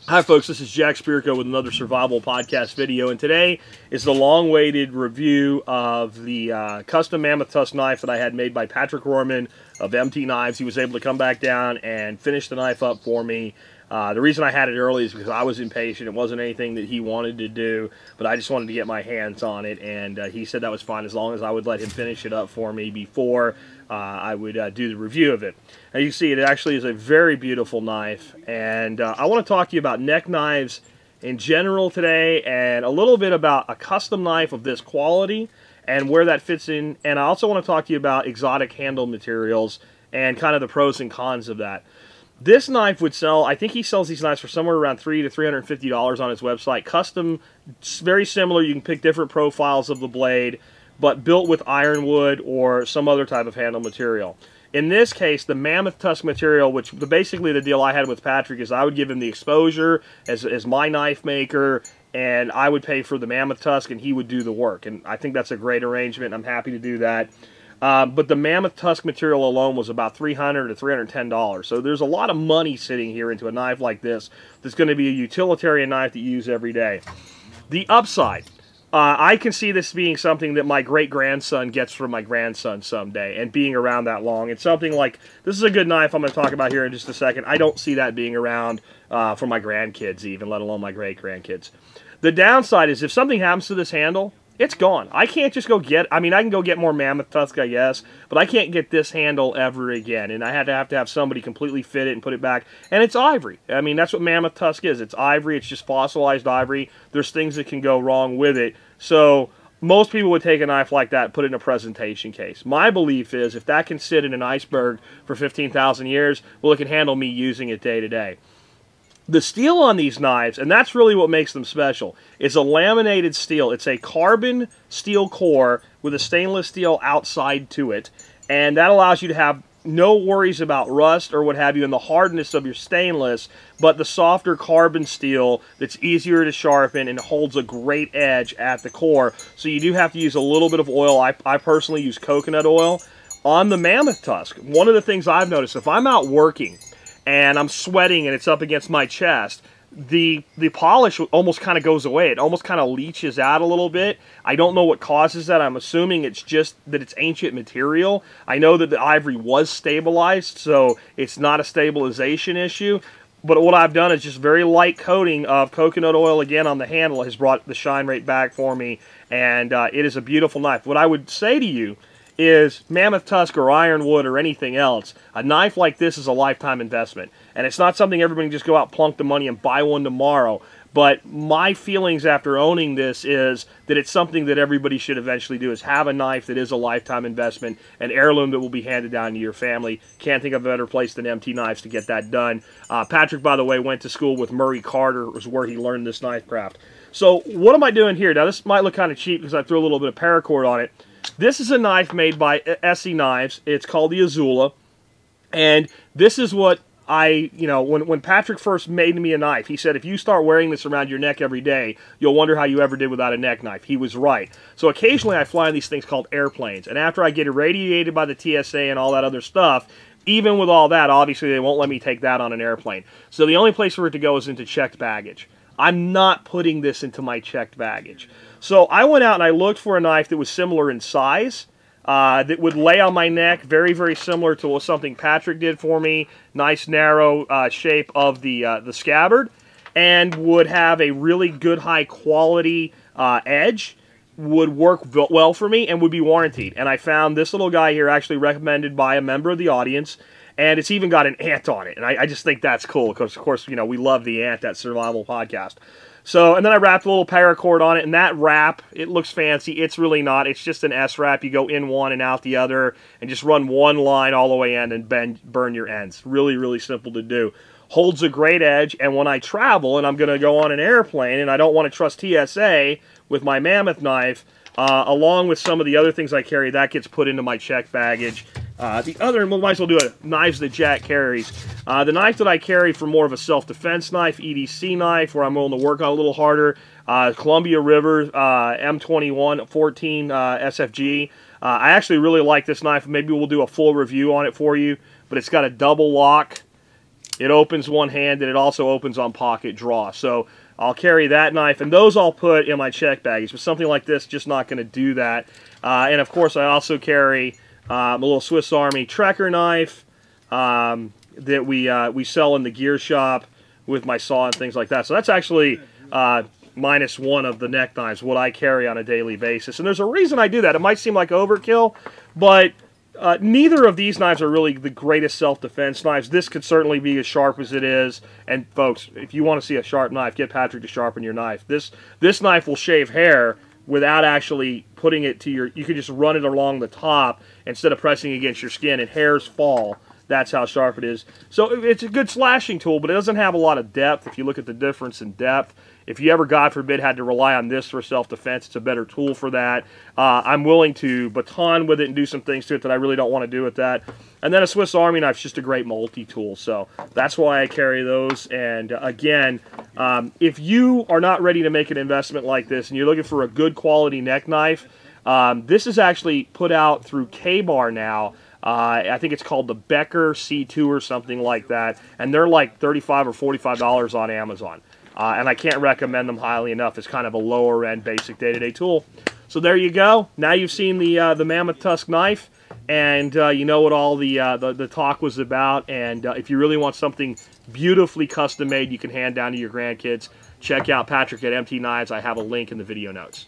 Hi folks, this is Jack Spirko with another survival podcast video, and today is the long-awaited review of the custom Mammoth Tusk knife that I had made by Patrick Rohrman of MT Knives. He was able to come back down and finish the knife up for me. The reason I had it early is because I was impatient. It wasn't anything that he wanted to do, but I just wanted to get my hands on it, and he said that was fine as long as I would let him finish it up for me before I would do the review of it. As you see, it actually is a very beautiful knife, and I want to talk to you about neck knives in general today, and a little bit about a custom knife of this quality and where that fits in. And I also want to talk to you about exotic handle materials and kind of the pros and cons of that. This knife would sell, I think he sells these knives for somewhere around $300 to $350 on his website. Custom, very similar. You can pick different profiles of the blade, but built with ironwood or some other type of handle material. In this case, the Mammoth Tusk material, which basically the deal I had with Patrick is I would give him the exposure as my knife maker, and I would pay for the Mammoth Tusk, and he would do the work. And I think that's a great arrangement. I'm happy to do that. But the Mammoth Tusk material alone was about $300 to $310. So there's a lot of money sitting here into a knife like this that's going to be a utilitarian knife that you use every day. The upside. I can see this being something that my great-grandson gets from my grandson someday, and being around that long. It's something like, this is a good knife I'm going to talk about here in just a second. I don't see that being around for my grandkids even, let alone my great-grandkids. The downside is if something happens to this handle, it's gone. I can't just go get, I mean, I can go get more Mammoth Tusk, I guess, but I can't get this handle ever again, and I have to have somebody completely fit it and put it back. And it's ivory. I mean, that's what Mammoth Tusk is. It's ivory. It's just fossilized ivory. There's things that can go wrong with it. So most people would take a knife like that and put it in a presentation case. My belief is if that can sit in an iceberg for 15,000 years, well, it can handle me using it day to day. The steel on these knives, and that's really what makes them special, is a laminated steel. It's a carbon steel core with a stainless steel outside to it, and that allows you to have no worries about rust or what have you in the hardness of your stainless, but the softer carbon steel that's easier to sharpen and holds a great edge at the core. So you do have to use a little bit of oil. I personally use coconut oil. On the Mammoth Tusk, one of the things I've noticed, if I'm out working and I'm sweating and it's up against my chest, the polish almost kind of goes away. It almost kind of leaches out a little bit. I don't know what causes that. I'm assuming it's just that it's ancient material. I know that the ivory was stabilized, so it's not a stabilization issue. But what I've done is just very light coating of coconut oil again on the handle has brought the shine rate back for me, and it is a beautiful knife. What I would say to you is Mammoth Tusk or ironwood or anything else, a knife like this is a lifetime investment. And it's not something everybody can just go out, plunk the money, and buy one tomorrow. But my feelings after owning this is that it's something that everybody should eventually do, is have a knife that is a lifetime investment, an heirloom that will be handed down to your family. Can't think of a better place than MT Knives to get that done. Patrick, by the way, went to school with Murray Carter, was where he learned this knife craft. So what am I doing here? Now this might look kind of cheap because I threw a little bit of paracord on it. This is a knife made by SE Knives. It's called the Azula. And this is what when Patrick first made me a knife, he said, if you start wearing this around your neck every day, you'll wonder how you ever did without a neck knife. He was right. So occasionally I fly in these things called airplanes. And after I get irradiated by the TSA and all that other stuff, even with all that, obviously they won't let me take that on an airplane. So the only place for it to go is into checked baggage. I'm not putting this into my checked baggage. So I went out and I looked for a knife that was similar in size, that would lay on my neck, very, very similar to something Patrick did for me, nice narrow shape of the scabbard, and would have a really good high quality edge, would work well for me, and would be warranted. And I found this little guy here actually recommended by a member of the audience, and it's even got an ant on it. And I just think that's cool because, of course, you know, we love the ant at Survival Podcast. So, and then I wrapped a little paracord on it, and that wrap, it looks fancy. It's really not. It's just an S-wrap. You go in one and out the other, and just run one line all the way in and burn your ends. Really, really simple to do. Holds a great edge, and when I travel and I'm going to go on an airplane and I don't want to trust TSA with my Mammoth knife, along with some of the other things I carry, that gets put into my checked baggage. The other, we might as well do a knives that Jack carries. The knife that I carry for more of a self-defense knife, EDC knife, where I'm willing to work on a little harder, Columbia River M21 14 SFG. I actually really like this knife. Maybe we'll do a full review on it for you, but it's got a double lock. It opens one-handed. It also opens on pocket draw. So I'll carry that knife, and those I'll put in my check baggage. But something like this, just not going to do that. And of course, I also carry a little Swiss Army Trekker knife that we sell in the gear shop with my saw and things like that. So that's actually minus one of the neck knives, what I carry on a daily basis. And there's a reason I do that. It might seem like overkill, but neither of these knives are really the greatest self-defense knives. This could certainly be as sharp as it is. And folks, if you want to see a sharp knife, get Patrick to sharpen your knife. This knife will shave hair without actually putting it to your... You can just run it along the top instead of pressing against your skin, and hairs fall. That's how sharp it is. So it's a good slashing tool, but it doesn't have a lot of depth. If you look at the difference in depth, if you ever, God forbid, had to rely on this for self-defense, it's a better tool for that. I'm willing to baton with it and do some things to it that I really don't want to do with that. And then a Swiss Army knife is just a great multi-tool. So that's why I carry those. And again, if you are not ready to make an investment like this and you're looking for a good quality neck knife, this is actually put out through K-Bar now. I think it's called the Becker C2 or something like that. And they're like $35 or $45 on Amazon. And I can't recommend them highly enough. It's kind of a lower-end basic day-to-day tool. So there you go. Now you've seen the Mammoth Tusk knife, and you know what all the talk was about. And if you really want something beautifully custom-made you can hand down to your grandkids, check out Patrick at MT Knives. I have a link in the video notes.